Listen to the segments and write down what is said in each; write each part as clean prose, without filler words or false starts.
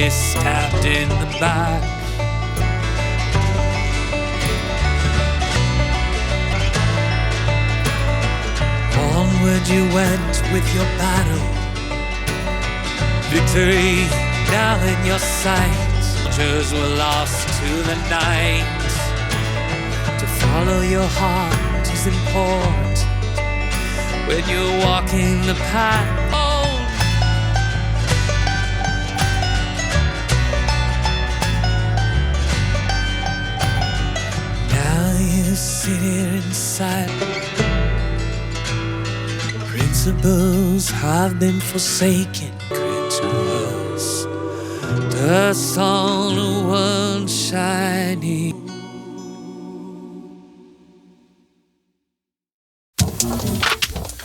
be stabbed in the back. Onward you went with your battle, victory now in your sight. Soldiers were lost to the night. To follow your heart is important when you're walking the path. Oh, now you sit here inside. Principles have been forsaken. Creatures, dust on the one shining.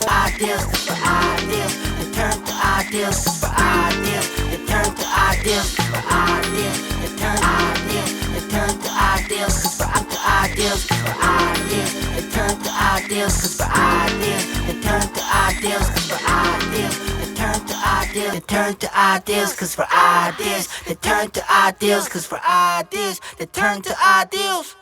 Ideals, for ideals, they turn to ideals, for ideals, they turn to ideals, for ideals, they turn to ideals, they turn to ideals, for ideals, for ideals, they turn to ideals, for ideals, they turn to ideals, for ideals, they turn to ideals, they turn to ideals, cause for ideas, they turn to ideals, cause for ideas, they turn to ideals.